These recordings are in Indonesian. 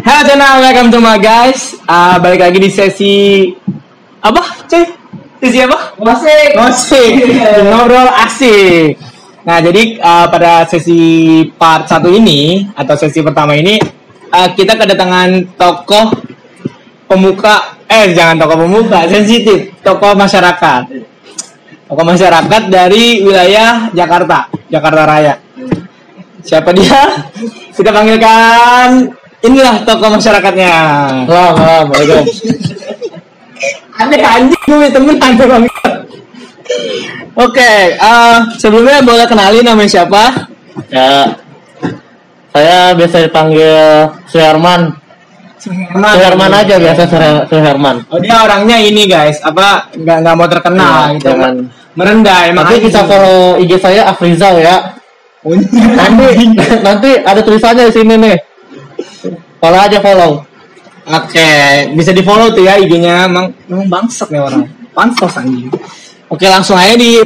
Halo channel, welcome to my guys. Balik lagi di sesi apa, cuy? Sesi apa? Ngosik. Ngobrol asik. Nah, jadi pada sesi part 1 ini atau sesi pertama ini kita kedatangan tokoh pemuka, jangan tokoh pemuka, sensitif, tokoh masyarakat. Tokoh masyarakat dari wilayah Jakarta Raya. Siapa dia? Kita panggilkan, inilah tokoh masyarakatnya. Assalamualaikum. Aneh anjing, gue temen aneh banget. Oke, sebelumnya boleh kenalin namanya siapa? Ya, saya biasa dipanggil Suherman. Suherman aja biasa Suherman. Oh, dia orangnya ini guys, nggak mau terkenal Ya, gitu. jangan. Merendah emang. Nanti bisa follow IG saya Afrizal ya. Nanti ada tulisannya di sini nih. Follow aja follow. Oke, bisa di follow tuh ya IG-nya. Emang bangsat nih orang. Pansos anjing. Oke, langsung aja di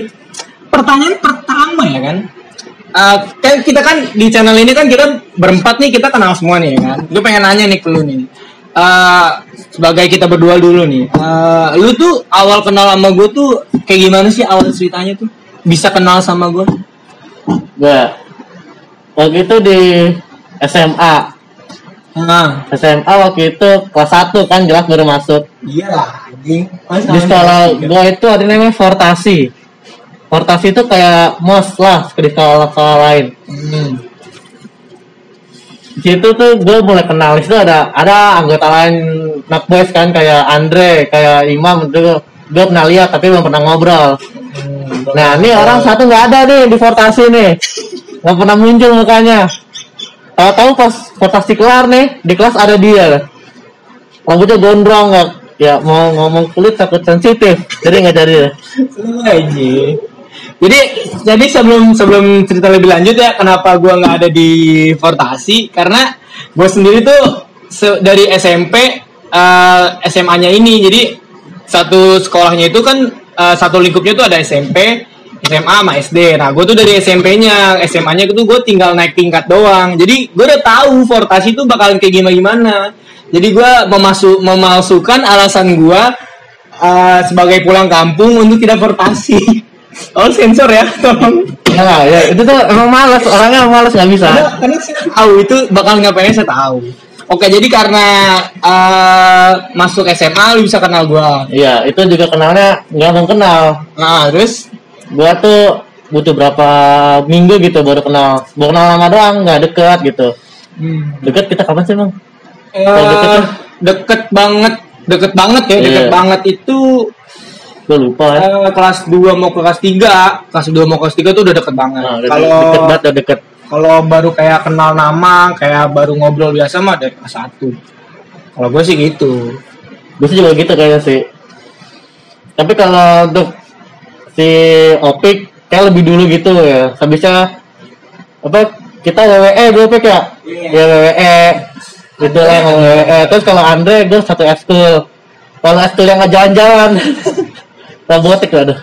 pertanyaan pertama ya kan. Kita kan di channel ini kan kita berempat nih, kita kenal semua nih ya kan. Gue pengen nanya nih ke lu nih. Sebagai kita berdua dulu nih. Lu tuh awal kenal sama gue tuh kayak gimana sih awal ceritanya tuh? Bisa kenal sama gue? Waktu itu di SMA. SMA waktu itu kelas 1 kan jelas baru masuk. Iya lah, anjing. Di sekolah gua itu ada namanya Fortasi. Fortasi itu kayak MOS lah di sekolah lain. Di situ tuh gue mulai kenal. Di situ ada anggota lain anak boys kan, kayak Andre, kayak Imam itu gue pernah lihat tapi belum pernah ngobrol. Nah ini orang satu nggak ada nih di Fortasi nih, nggak pernah muncul mukanya. Tahu pas Fortasi kelar nih, di kelas ada dia. Rambutnya gondrong, nggak ya mau ngomong kulit takut sensitif, jadi nggak jadi. Jadi sebelum cerita lebih lanjut ya, kenapa gue nggak ada di Fortasi? Karena gue sendiri tuh dari SMP SMA-nya ini, jadi satu sekolahnya itu kan satu lingkupnya tuh ada SMP, SMA sama SD. Nah, gue tuh dari SMP-nya, SMA-nya itu gue tinggal naik tingkat doang. Jadi gue udah tahu Fortasi itu bakalan kayak gimana. Jadi gue memalsukan alasan gue sebagai pulang kampung untuk tidak Fortasi. Oh, sensor ya, tolong. Ya itu tuh emang malas, orangnya malas nggak bisa. Karena saya tahu itu bakal ngapain, saya tahu. Oke, jadi karena masuk SMA lu bisa kenal gua. Iya, itu juga kenalnya nggak kenal. Nah, terus Gua tuh butuh berapa minggu gitu baru kenal lama doang, nggak deket gitu. Deket kita kapan sih bang? Deket banget ya. Iya. Deket banget itu Gue lupa ya. kelas 2 mau ke kelas 3. Kelas 2 mau ke kelas 3 tuh udah deket banget. Nah, Kalau deket banget, udah deket. Kalau baru kayak kenal nama, kayak baru ngobrol biasa mah dari kelas 1. Kalau gue sih gitu. Gue sih juga gitu kayaknya sih. Tapi kalau untuk si Opik kayak lebih dulu gitu ya. Habisnya apa kita WWE dulu Opik ya? Ya WWE gitu lah WWE. Terus kalau Andre gue satu ekskul. Kalau ekskul yang nggak jalan-jalan robotik aduh.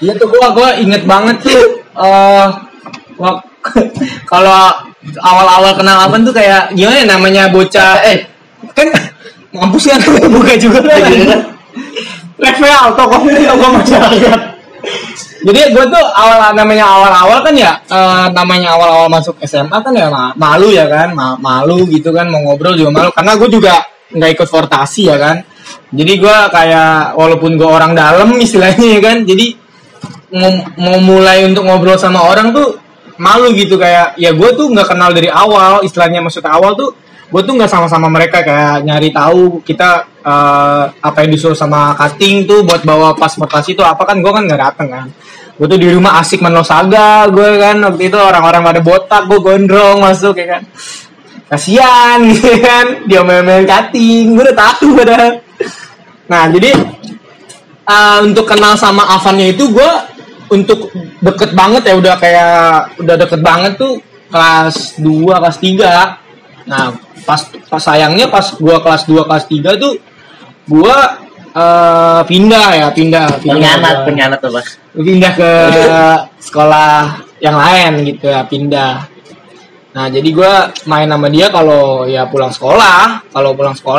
Iya tuh gue inget banget tuh. Kalau awal-awal kenal Avan tuh kayak gimana ya, namanya bocah kan mampus kan buka juga level tokoh masyarakat. Jadi gue tuh awal-awal kan ya, namanya awal-awal masuk SMA kan ya malu ya kan, malu gitu kan, mau ngobrol juga malu karena gue juga nggak ikut Fortasi ya kan. Jadi gue kayak walaupun gue orang dalam istilahnya ya kan, jadi mau mulai untuk ngobrol sama orang tuh malu gitu, kayak ya gue tuh nggak kenal dari awal, istilahnya maksud awal tuh gue tuh nggak sama-sama mereka, kayak nyari tahu kita apa yang disuruh sama cutting tuh buat bawa pas Fortasi itu apa, kan gue kan nggak dateng kan. Gue tuh di rumah asik menosaga gue kan, waktu itu orang-orang pada botak, gue gondrong masuk ya kan, kasian gitu kan, dia main-main cutting, gue udah tahu udah. Nah jadi untuk kenal sama Avannya itu gue untuk deket banget ya, udah deket banget tuh kelas 2, kelas 3. Nah pas sayangnya pas gue kelas 2, kelas 3 tuh gue pindah Pengkhianat tuh Mas. Pindah ke sekolah yang lain gitu ya, pindah. Nah jadi gue main sama dia kalau ya pulang sekolah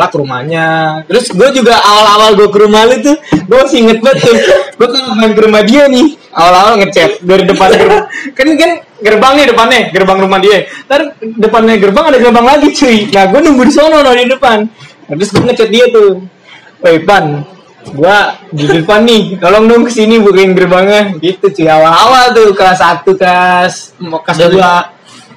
ke rumahnya. Terus gue juga awal-awal gue ke rumah lu tuh, gue masih inget banget tuh. Gue kalau main ke rumah dia nih, awal-awal ngechat dari depan gerbang. kan gerbang nih depannya, gerbang rumah dia. Ntar depannya gerbang ada gerbang lagi cuy. Nah gue nunggu di sono di depan. Terus gue ngechat dia tuh, "Woi Pan, gue di depan nih, tolong dong kesini bukain gerbangnya." Gitu cuy, awal-awal tuh kelas 1 kelas 2.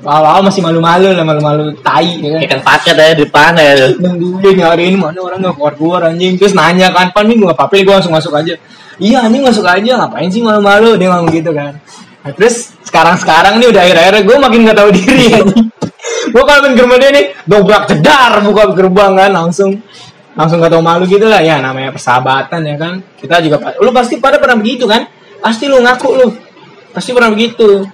Awal-awal masih malu-malu tai ya kan. Ikan paket aja di depan ya. Nungguin nyariin mana orang nggak keluar anjing. Terus nanya kan, "Pan nih gue apa-apa gue langsung masuk aja." "Iya anjing masuk aja, ngapain sih malu-malu?" Dia ngomong gitu kan. Nah, terus sekarang nih udah akhir-akhir gue makin nggak tahu diri anjing. Gue kalau main ke rumah dia nih dobrak jedar buka gerbang kan langsung gak tau malu gitu lah ya, namanya persahabatan ya kan. Kita juga lu pasti pernah begitu kan, pasti lu ngaku lu pasti pernah begitu.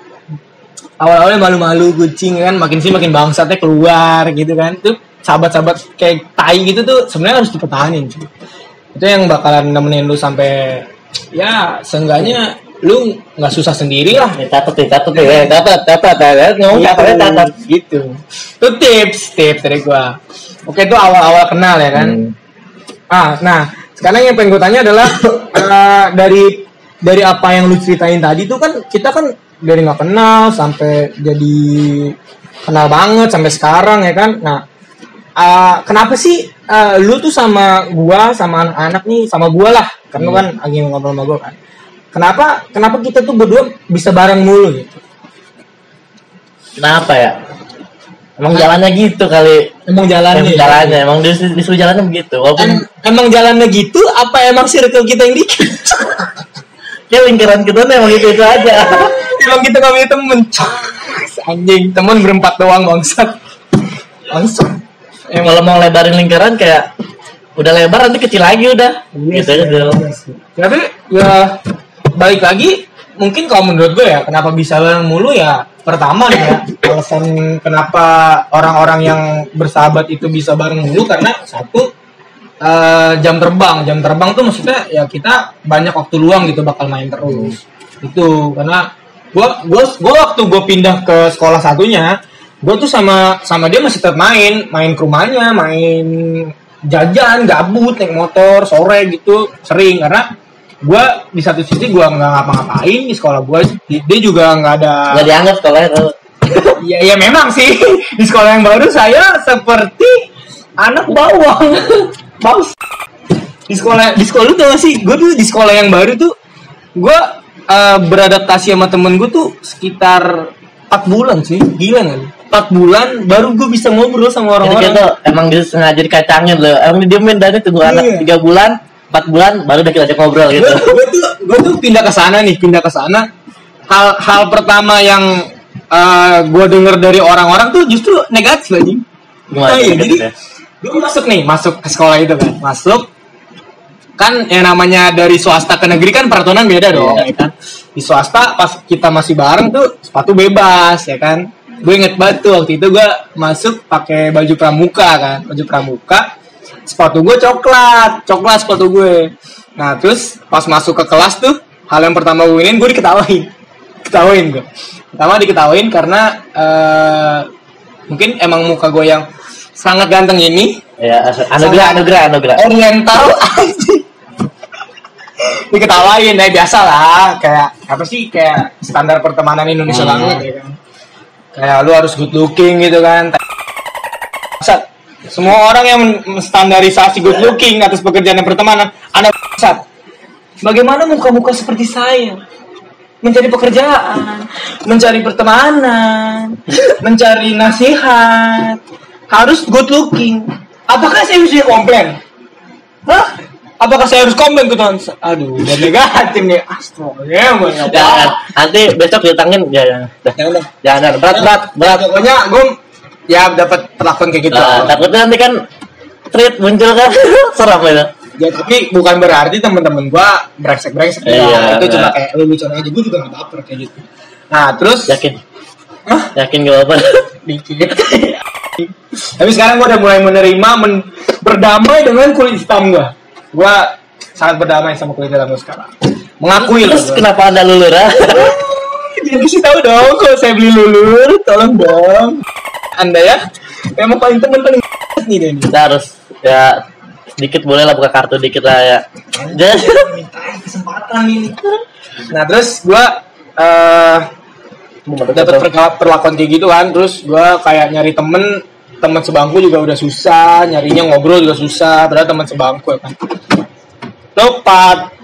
Awal-awalnya malu-malu kucing kan, makin sih makin bangsatnya keluar gitu kan. Tuh sahabat-sahabat kayak tai gitu tuh sebenarnya harus dipertahanin cuy. Itu yang bakalan nemenin lu sampai ya seenggaknya lu nggak susah sendiri lah. Catat ngomong catat gitu. Itu tips dari gua. Oke, itu awal-awal kenal ya kan. Nah sekarang yang pengen gue tanya adalah dari apa yang lu ceritain tadi tuh kan kita kan dari nggak kenal sampai jadi kenal banget sampai sekarang ya kan. Nah kenapa sih lu tuh sama gua sama anak-anak nih sama gua lah karena kan lagi ngobrol sama gua kan. Kenapa kita tuh berdua bisa bareng mulu gitu? Kenapa ya? Emang jalannya gitu kali. Emang jalannya. Emang disuruh jalannya begitu. Walaupun emang jalannya gitu, apa emang circle kita yang dikit? Ya lingkaran kita tuh emang itu aja. Emang kita gak punya temen. Anjing, temen berempat doang bangsat. Kalau mau lebarin lingkaran kayak udah lebar nanti kecil lagi udah. Gitu aja. Tapi ya balik lagi mungkin kalau menurut gue ya kenapa bisa bareng mulu ya pertama nih ya alasan kenapa orang-orang yang bersahabat itu bisa bareng mulu karena satu jam terbang tuh maksudnya ya kita banyak waktu luang gitu bakal main terus itu karena gue waktu gue pindah ke sekolah satunya gue tuh sama dia masih tetap main ke rumahnya main jajan gabut naik motor sore gitu sering karena gue di satu sisi gue nggak ngapa-ngapain di sekolah gue dia juga nggak dianggap sekolahnya tuh. ya memang sih di sekolah yang baru saya seperti anak bawang baus di sekolah tuh gak sih gue tuh di sekolah yang baru tuh gue beradaptasi sama temen gue tuh sekitar 4 bulan sih gila nggak 4 bulan baru gue bisa ngobrol sama orang-orang gitu, emang dia sengaja dikacangin loh emang dia main dari tunggu anak 3 bulan 4 bulan baru udah kita ngobrol gitu. Gue tuh pindah ke sana. Hal pertama yang gue denger dari orang-orang tuh justru negatif aja. Jadi gue masuk ke sekolah itu kan. Masuk kan yang namanya dari swasta ke negeri kan peraturan beda dong, ya kan. Di swasta pas kita masih bareng tuh sepatu bebas ya kan. Gue inget banget tuh waktu itu gue masuk pakai baju pramuka. Sepatu gue coklat sepatu gue. Nah terus pas masuk ke kelas tuh hal yang pertama gue ingin gue diketawain gue. Pertama diketawain karena mungkin emang muka gue yang sangat ganteng ini. Ya anugerah. Oriental. Diketawain biasa lah kayak apa sih kayak standar pertemanan Indonesia banget ya kan. Kayak lu harus good looking gitu kan. Semua orang yang menstandarisasi good looking atas pekerjaan dan pertemanan, Anda bangsat. Bagaimana muka-muka seperti saya mencari pekerjaan, mencari pertemanan, mencari nasihat, harus good looking. Apakah saya harus komplain? Apakah saya harus komplain ke Tuhan? Aduh, udah negatif nih. Astaga, jangan. Nanti besok ditangin jangan. Berat. Pokoknya gue ya dapat perlakuan kayak gitu. Takutnya nanti kan tweet muncul kan seram itu. Ya tapi bukan berarti teman-teman gua brengsek itu cuma kayak lucu aja. Gua juga enggak baper kayak gitu. Nah, terus yakin gak apa dikit. Tapi sekarang gua udah mulai menerima berdamai dengan kulit hitam gua. Gua sangat berdamai sama kulit hitam gua sekarang. Mengakui terus kenapa Anda lulur? Kasih tahu dong kalau saya beli lulur, tolong dong. Anda ya, emang paling temen nih deh. Kita harus ya sedikit boleh lah buka kartu dikit lah ya. Jadi Minta kesempatan ini. Nah terus gue dapat perlakuan kayak gitu kan, terus gue kayak nyari temen sebangku juga udah susah, nyarinya ngobrol juga susah, padahal teman sebangku ya kan. Lo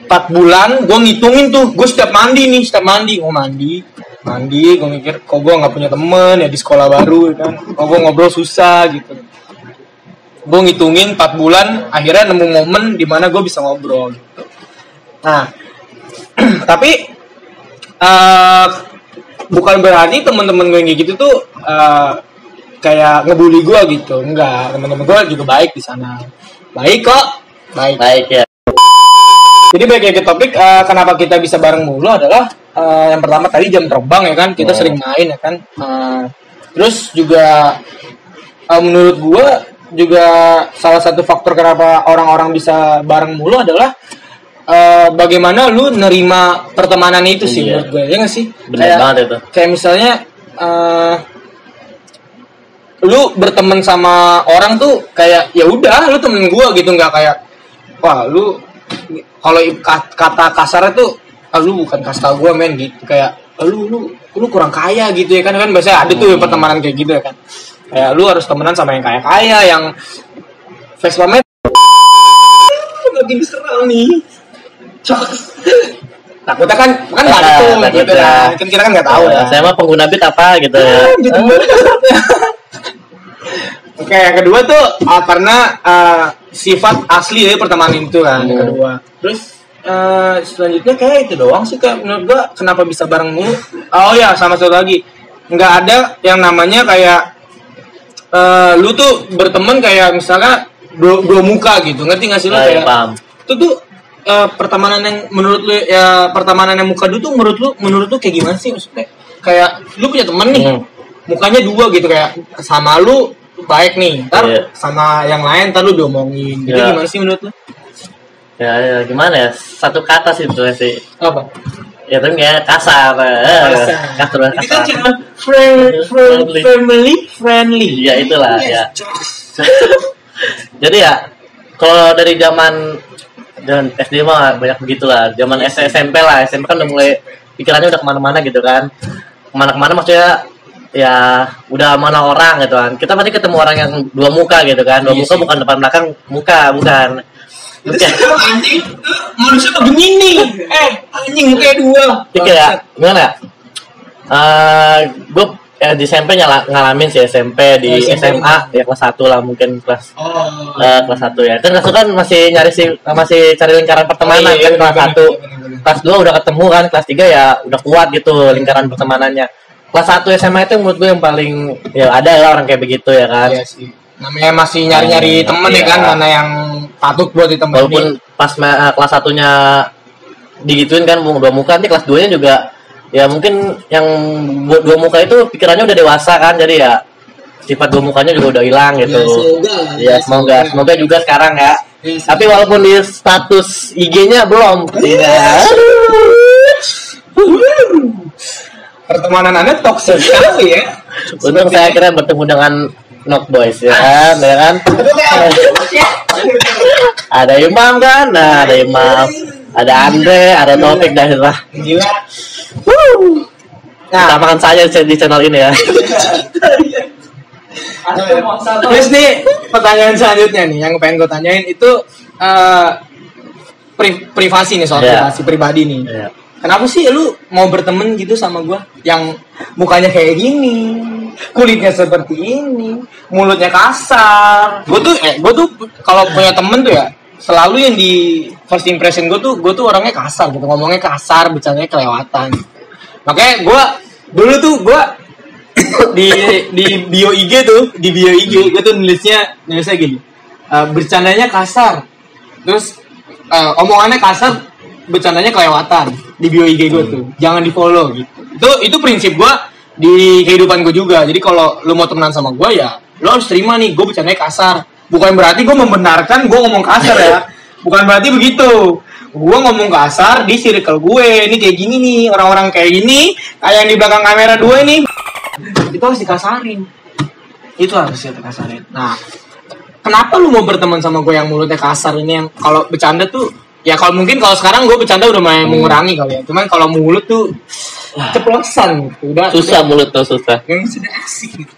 4 bulan gue ngitungin tuh, gue setiap mandi gue mandi, gue mikir kok gue nggak punya temen ya di sekolah baru ya kan, kok gue ngobrol susah gitu. Gue ngitungin 4 bulan, akhirnya nemu momen di mana gue bisa ngobrol gitu. Nah tapi bukan berarti teman-teman gue yang kayak gitu tuh kayak ngebully gue gitu, enggak. Teman-teman gue juga baik di sana, baik kok, baik ya. Jadi balik ke topik, kenapa kita bisa bareng mulu adalah yang pertama tadi jam terbang ya kan, kita sering main ya kan. Terus juga menurut gue juga salah satu faktor kenapa orang-orang bisa bareng mulu adalah bagaimana lu nerima pertemanan itu sih menurut gue, ya nggak sih? Bener banget itu. Kayak misalnya lu berteman sama orang tuh kayak ya udah lu temen gue gitu, nggak kayak wah lu kalau kata kasarnya tuh lu bukan kasta gue men gitu, kayak lu kurang kaya gitu ya kan biasanya ada tuh pertemanan kayak gitu ya kan, kayak lu harus temenan sama yang kaya yang Vespa-nya lagi diserang nih. Takutnya kan nggak ada tuh gitu lah, kan kita kan nggak tahu ya. Saya mah pengguna Bit apa gitu ya. Gitu. Oke, yang kedua tuh karena sifat asli dari pertemanan itu kan, yang kedua. Terus selanjutnya kayak itu doang sih kayak menurut gua kenapa bisa bareng mulu. Oh ya, sama satu lagi, nggak ada yang namanya kayak lu tuh berteman kayak misalnya dua muka gitu, ngerti nggak sih lu kayak paham. Itu tuh pertemanan yang menurut lu ya, pertemanan yang muka dua tuh menurut lu kayak gimana sih maksudnya? Kayak lu punya temen nih, mukanya dua gitu, kayak sama lu baik nih, ntar sama yang lain ntar lu diomongin, gitu gimana sih menurut lu? Ya gimana ya, satu kata sih sebetulnya sih. Apa? Ya tapi kayak kasar. Kasar. Ini kan cuma friendly. Ya itulah ya. Jadi ya kalau dari zaman dan SD mah banyak begitulah. Zaman SMP lah, SMP kan udah mulai pikirannya udah kemana-mana gitu kan. Kemana-kemana maksudnya ya udah mana orang gitu kan. Kita pasti ketemu orang yang dua muka gitu kan. Dua muka bukan depan belakang muka, bukan. Anjing, manusia tuh begini. Anjing mukanya dua. Jadi kayak gimana ya? Gue di SMP ngalamin sih SMP di SMA ya kelas 1 lah mungkin kelas kelas 1 ya. Kan kelas 1 kan masih cari lingkaran pertemanan kan kelas 1. Kelas 2 udah ketemu kan, kelas 3 ya udah kuat gitu lingkaran pertemanannya. Kelas 1 SMA itu menurut gue yang paling ya ada lah orang kayak begitu ya kan. Iya sih. Namanya masih nyari-nyari temen ya kan, mana yang patut buat ditemenin. Walaupun pas kelas 1-nya digituin kan dua muka, nanti kelas 2-nya juga ya mungkin yang dua muka itu pikirannya udah dewasa kan, jadi ya sifat dua mukanya juga udah hilang gitu. Ya semoga juga sekarang ya. Tapi walaupun di status IG-nya belum. Pertemanan Anda toksik sekali ya. Untung saya akhirnya bertemu dengan Knock Boys ya kan, ada Imam kan, ada Imam, ada Andre, ada Taufik dan lah. Gila. Nah, makan saja di channel ini ya. Terus nih pertanyaan selanjutnya nih yang pengen gue tanyain itu privasi nih, soal privasi pribadi nih. Kenapa sih lu mau berteman gitu sama gue yang mukanya kayak gini, kulitnya seperti ini, mulutnya kasar? Gue tuh kalau punya temen tuh ya selalu yang di first impression gue tuh orangnya kasar gitu, ngomongnya kasar, bercandanya kelewatan. Makanya gue di bio IG gue tuh nulisnya gini, bercandanya kasar, terus omongannya kasar, bercandanya kelewatan. Di bio IG gue tuh jangan di follow gitu. Itu prinsip gue di kehidupan gue juga. Jadi kalau lu mau temenan sama gue ya lu harus terima nih gue bercandanya kasar. Bukan berarti gue membenarkan gue ngomong kasar ya. Bukan berarti begitu. Gue ngomong kasar di circle gue. Ini kayak gini nih, orang-orang kayak gini, kayak yang di belakang kamera 2 ini. Itu harus dikasarin. Itu harus dikasarin. Nah, kenapa lu mau berteman sama gue yang mulutnya kasar ini, yang kalau bercanda tuh ya kalau mungkin kalau sekarang gue bercanda udah mulai mengurangi kali ya. Cuman kalau mulut tuh ceplosan gitu. Udah Susah mulut tuh susah. yang sudah asik gitu.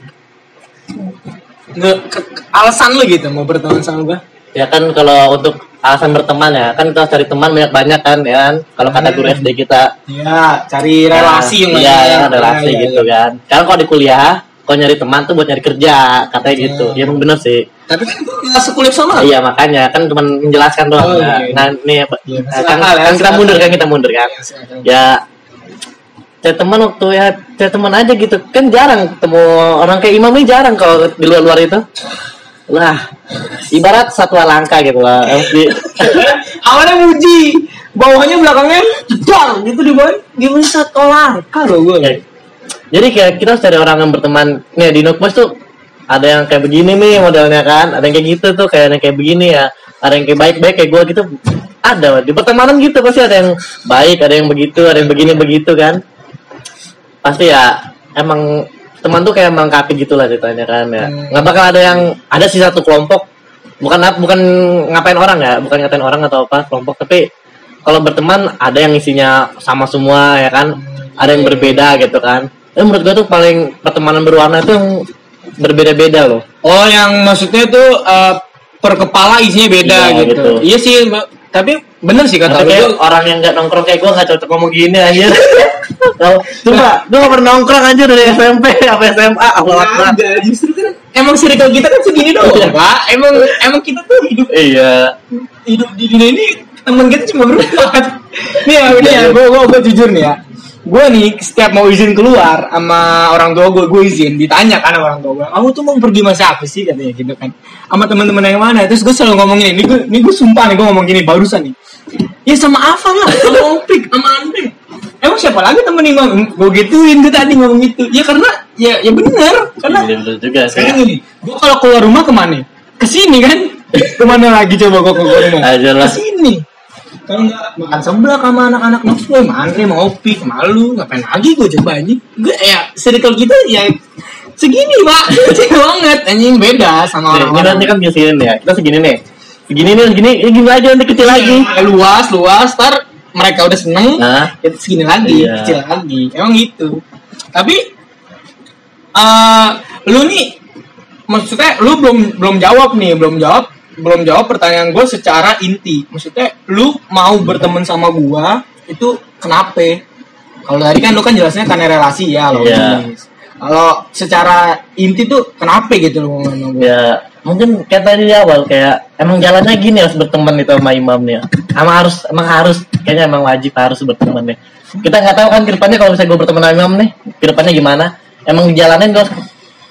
Alasan lu gitu mau berteman sama gue? Ya kan kalau untuk alasan berteman ya kan kita cari teman banyak kan ya kan. Kalau kata guru SD kita. Iya, cari relasi yang iya, banyak. ya, relasi Ya, gitu kan. Sekarang kalau di kuliah, kalau nyari teman tuh buat nyari kerja, katanya gitu. Ya emang bener sih. Tapi kan gue nggak sekulit sama. Iya makanya kan cuma menjelaskan doang. Oh, iya. Nah, nih Iya, kan kita mundur kan Ya cari teman waktu ya cari teman aja gitu kan jarang ketemu orang kayak Imam ini jarang kalau di luar itu. Lah, ibarat satwa langka gitu lah. Awalnya muji, bawahnya belakangnya jedar gitu di bawah. Gimana satwa langka loh gue. Jadi kayak kita harus cari orang yang berteman. Nih di Nukmas tuh ada yang kayak begini nih modelnya kan, ada yang kayak gitu tuh kayak begini ya, ada yang kayak baik-baik kayak gue gitu. Ada di pertemanan gitu pasti ada yang baik, ada yang begitu, ada yang begini begitu kan. Pasti ya emang teman tuh kayak melengkapi gitulah ceritanya kan ya. Nggak bakal ada sih satu kelompok bukan ngapain orang ya, bukan ngatain orang atau apa kelompok, tapi kalau berteman ada yang isinya sama semua ya kan, ada yang berbeda gitu kan. Menurut gue tuh paling pertemanan berwarna itu yang berbeda-beda loh. Oh, yang maksudnya tuh per kepala isinya beda Iya, gitu. gitu. Iya sih, tapi bener sih kata lu. Kayak orang yang nggak nongkrong kayak gue nggak cocok ngomong gini anjir. Coba, gue nggak pernah nongkrong aja dari SMP sampai SMA awal Enggak, justru kan emang circle kita kan segini doang, Pak. Emang kita tuh hidup di dunia ini teman kita cuma berempat. Nih ya, gue jujur nih ya. Gue nih setiap mau izin keluar sama orang tua gue izin, ditanya kan sama orang tua gue, kamu tuh mau pergi sama siapa sih katanya gitu kan, sama teman-teman yang mana. Terus gue selalu ngomong ini gue sumpah nih gue ngomong gini barusan nih, ya sama Afan lah, sama Opik, sama Andre. Emang siapa lagi temen nih gue gituin gue tadi ngomong gitu ya, karena ya bener karena bener juga sekarang gini, gue kalau keluar rumah kemana? Kesini kan. Kemana lagi coba gue keluar rumah? Kesini. Kalau nggak makan sebelah sama anak-anak mas gue, sama Andre, sama Opi, sama lu, ngapain lagi gue coba anjing. Gue ya circle kita ya segini pak, kecil banget anjing, beda sama orang-orang. Ini kan biasain ya, kita segini nih, segini aja nanti kecil lagi. Luas, ntar mereka udah seneng, itu segini lagi, kecil lagi, emang gitu. Tapi lu nih, maksudnya lu belum jawab pertanyaan gue secara inti. Maksudnya lu mau berteman sama gue itu kenapa? Kalau tadi kan lu kan jelasnya karena relasi ya, kalau secara inti tuh kenapa gitu lu ngomong sama gue? Ya mungkin kayak tadi di awal kayak emang jalannya gini harus berteman itu sama imamnya. Emang harus kayaknya emang wajib harus berteman nih. Kita nggak tahu kan ke depannya kalau misalnya gue berteman sama imam nih, ke depannya gimana? Emang dijalanin gue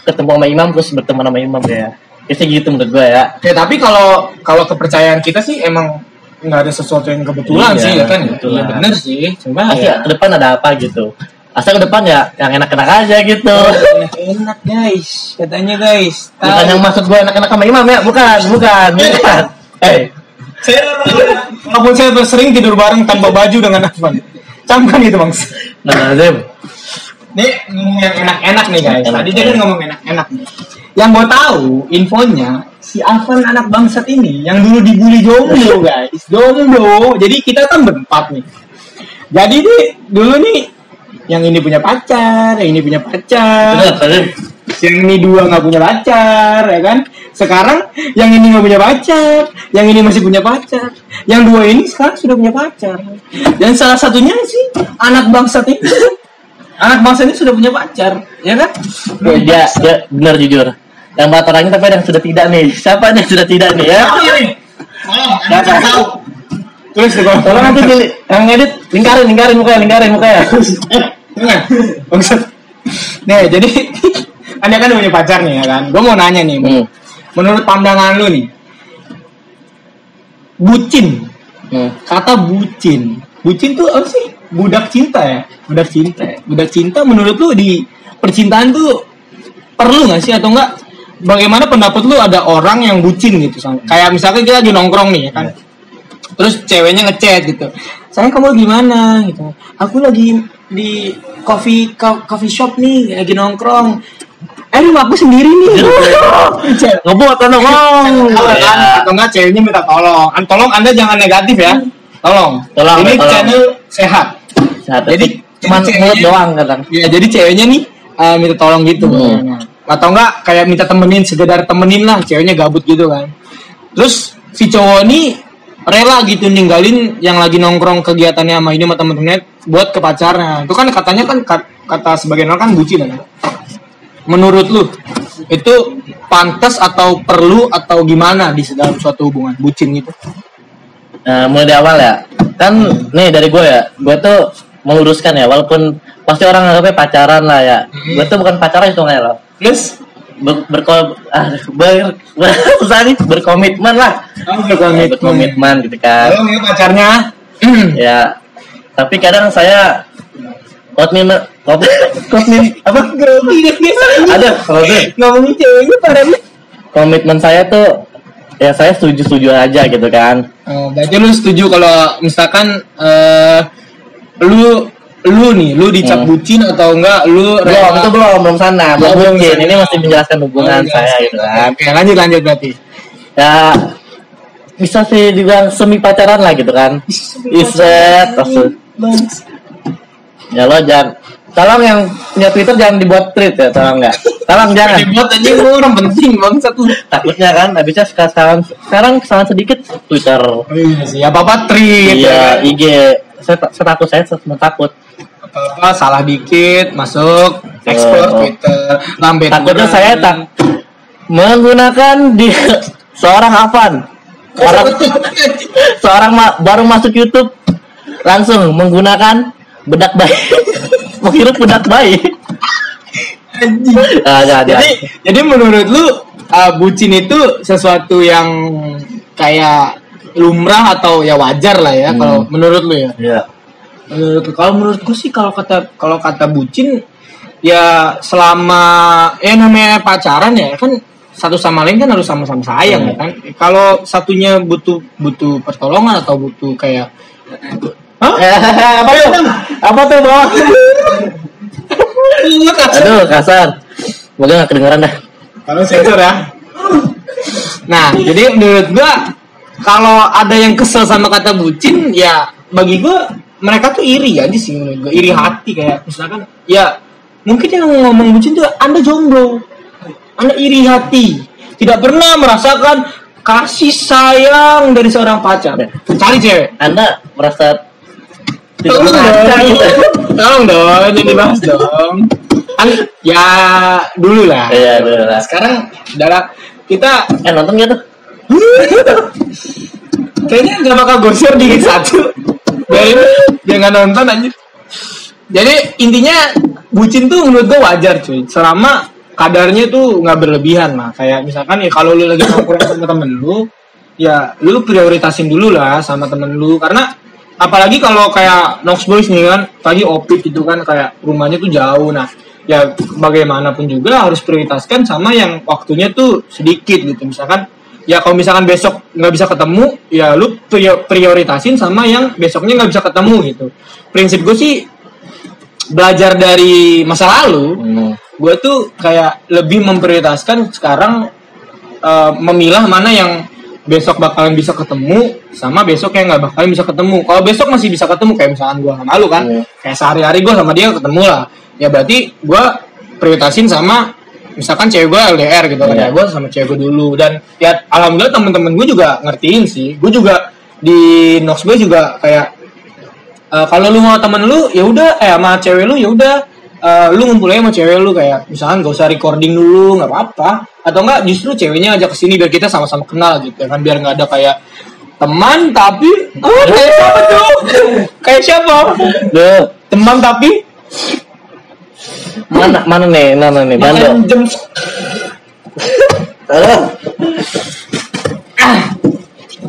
ketemu sama imam terus berteman sama imam ya. Kayak gitu menurut gue ya. Ya tapi kalau kepercayaan kita sih emang nggak ada sesuatu yang kebetulan sih ya kan. Iya benar sih. Cuma ya ke depan ada apa gitu. Asal ke depan ya yang enak-enak aja gitu. Enak guys, katanya guys. Bukan yang maksud gue enak-enak sama imam ya, bukan. Saya walaupun saya sering tidur bareng tanpa baju dengan Afan. Camkan gitu bang. Nah, nih ngomong yang enak-enak nih guys. Tadi dia kan ngomong enak-enak nih. Yang gue tahu infonya si Afan anak bangsat ini yang dulu dibully jomblo guys, jomblo. Jadi kita kan berempat nih. Jadi nih dulu nih yang ini punya pacar, yang ini punya pacar, yang ini dua nggak punya pacar, ya kan? Sekarang yang ini nggak punya pacar, yang ini masih punya pacar, yang dua ini sekarang sudah punya pacar. Dan salah satunya sih anak bangsat ini. Anak bangsa ini sudah punya pacar, ya kan? Dia benar jujur. Yang empat orang ini tapi ada yang sudah tidak nih. Siapa nih yang sudah tidak nih ya? Nggak tahu. Tulis deh kalau tolong nanti pilih yang edit lingkarin mukanya. Bangsat. Nih, jadi Anda kan udah punya pacar nih, ya kan? Gue mau nanya nih, menurut pandangan lu nih, bucin. Kata bucin tuh apa sih? Budak cinta ya? Budak cinta menurut lu di percintaan tuh perlu nggak sih atau enggak? Bagaimana pendapat lu ada orang yang bucin gitu? Kayak misalkan kita lagi nongkrong nih ya kan? Terus ceweknya ngechat gitu. Sayang kamu gimana gitu. Aku lagi di coffee shop nih, lagi nongkrong. Rumah aku sendiri nih. Ngebut kan ngomong. Atau enggak ceweknya minta tolong. Tolong Anda jangan negatif ya. Tolong. Ini channel sehat. Jadi cuman mulut doang kadang. Ya, jadi ceweknya nih minta tolong gitu. Atau enggak kayak minta temenin, sekedar temenin lah, ceweknya gabut gitu kan. Terus si cowok nih rela gitu ninggalin yang lagi nongkrong kegiatannya sama ini sama temen-temennya buat ke pacarnya. Itu kan katanya kan kata sebagian orang kan bucin kan. Menurut lu itu pantas atau perlu atau gimana di dalam suatu hubungan bucin gitu? Mulai dari awal ya. Kan nih dari gue ya. Gue tuh meluruskan ya, walaupun pasti orang nganggapnya pacaran lah ya. Gue tuh bukan pacaran itu nggak loh. Terus berkomitmen lah. Berkomitmen gitu kan. Kalau ini pacarnya ya. Tapi kadang saya komitmen apa? Ada kalau ngomongin ceweknya parahnya. Komitmen saya tuh ya saya setuju aja gitu kan. Oh, berarti lu setuju kalau misalkan lu dicap bucin atau enggak lu belum sana belum bucin. Ini masih menjelaskan hubungan saya gitu kan. Oke, lanjut berarti ya bisa sih juga semi pacaran lah gitu kan. Ya lo jangan, tolong yang punya Twitter jangan dibuat tweet ya, tolong jangan dibuat aja, orang penting bang satu. Takutnya kan habisnya sekarang kesalahan sedikit Twitter. Iya, apa tweet iya, IG. Saya takut apa salah dikit masuk explore Twitter lambe. Takutnya saya menggunakan di seorang Avan, seorang baru masuk YouTube langsung menggunakan bedak bayi. Menghirup bedak bayi. Jadi menurut lu bucin itu sesuatu yang kayak lumrah atau ya wajar lah ya kalau menurut lu ya? Iya. Kalau menurutku sih kalau kata bucin ya selama namanya pacaran ya kan satu sama lain kan harus sama-sama sayang ya kan. Kalau satunya butuh pertolongan atau butuh kayak apa tuh bang? Aduh kasar. Semoga nggak kedengeran dah. Kalau sensor ya. Nah jadi menurut gua kalau ada yang kesel sama kata bucin ya bagi gua mereka tuh iri aja sih menurut gue, iri hati kayak misalkan ya mungkin yang ngomong bucin tuh Anda jomblo, Anda iri hati, tidak pernah merasakan kasih sayang dari seorang pacar. Cari cewek, Anda merasa tolong dong, jadi bahas dong. Ya dulu lah. Iya dulu lah. Sekarang darah kita nonton gitu. Kayaknya nggak bakal gosir di satu. Jangan nonton aja. Jadi intinya bucin tuh menurut gue wajar cuy, selama kadarnya tuh nggak berlebihan lah. Kayak misalkan ya kalau lu lagi nongkrong sama temen lu, ya lu prioritasin dulu lah sama temen lu. Karena apalagi kalau kayak Nox Boys nih kan, tadi Opit gitu kan, kayak rumahnya tuh jauh. Nah ya bagaimanapun juga harus prioritaskan sama yang waktunya tuh sedikit gitu. Misalkan ya kalau misalkan besok nggak bisa ketemu, ya lu prioritasin sama yang besoknya nggak bisa ketemu gitu. Prinsip gue sih belajar dari masa lalu, gue tuh kayak lebih memprioritaskan sekarang memilah mana yang besok bakalan bisa ketemu sama besok yang nggak bakalan bisa ketemu. Kalau besok masih bisa ketemu kayak misalkan gue sama lu kan, kayak sehari-hari gue sama dia ketemu lah, ya berarti gue prioritasin sama misalkan cewek gue LDR gitu kan, ya gue sama cewek gue dulu. Dan ya alhamdulillah temen-temen gue juga ngertiin sih. Gue juga di Noxboy juga kayak kalau lu mau temen lu ya udah sama cewek lu ya udah lu ngumpul aja sama cewek lu, kayak misalkan gak usah recording dulu, nggak apa-apa. Atau enggak justru ceweknya ajak kesini biar kita sama-sama kenal gitu kan, biar nggak ada kayak teman tapi kayak siapa tuh? Kayak siapa? Teman tapi mana nih Bando.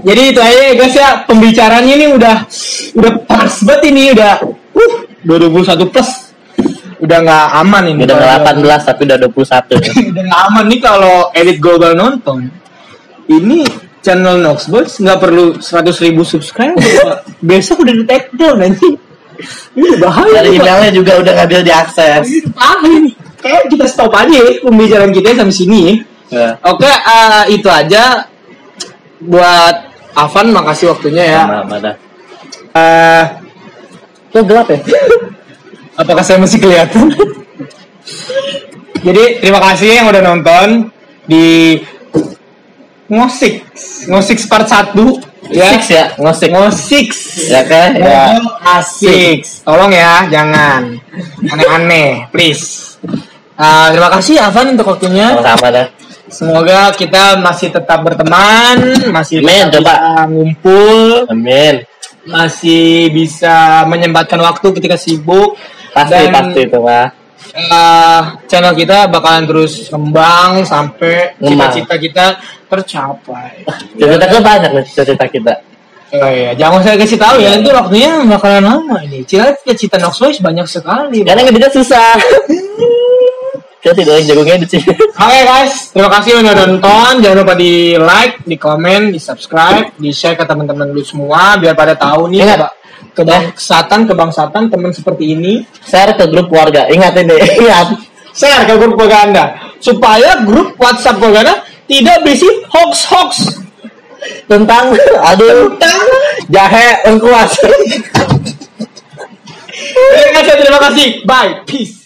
Jadi itu aja guys ya, pembicaranya ini udah pas banget ini, udah 2021 plus, udah nggak aman ini, udah nggak 18 tapi udah 21. Udah nggak aman nih kalau elit global nonton ini. channel Noxbox nggak perlu 100.000 subscriber Pak. Besok udah di take down nanti. Ini bahaya. Dari Pak. emailnya juga udah nggak bisa diakses. Ini kayak kita stop aja ya pembicaraan kita sampai sini ya. Ya. Oke, itu aja buat Avan, makasih waktunya ya. Mana? Eh, Tuh gelap ya? apakah saya masih kelihatan? Jadi terima kasih yang udah nonton di Ngosik part 1 ya. Six ya, ngosik. Ya kan? Ya. Asik. Tolong ya, jangan aneh-aneh, please. Terima kasih Avan untuk waktunya. Sama dah. Semoga kita masih tetap berteman, masih Amin, tetap coba. bisa ngumpul, Amin. masih bisa menyempatkan waktu ketika sibuk. Pasti Dan, itu Pak. channel kita bakalan terus kembang sampai Ngembang. cita-cita kita tercapai. Cerita kita banyak nih cerita kita. Oh iya, jangan saya kasih tahu ya, itu waktunya bakalan lama ini. Cita-cita Noxbox banyak sekali. Karena ngeditnya susah. Kita tidak jagungnya di sini. Oke guys, terima kasih udah nonton. Jangan lupa di like, di komen, di subscribe, di share ke teman-teman lu semua biar pada tahu nih Ingat. kebangsatan teman seperti ini. Share ke grup keluarga. Ingat ini, ingat. Share ke grup keluarga Anda supaya grup WhatsApp keluarga Anda tidak berisi hoax Tentang jahe lengkuas. Terima kasih. Bye. Peace.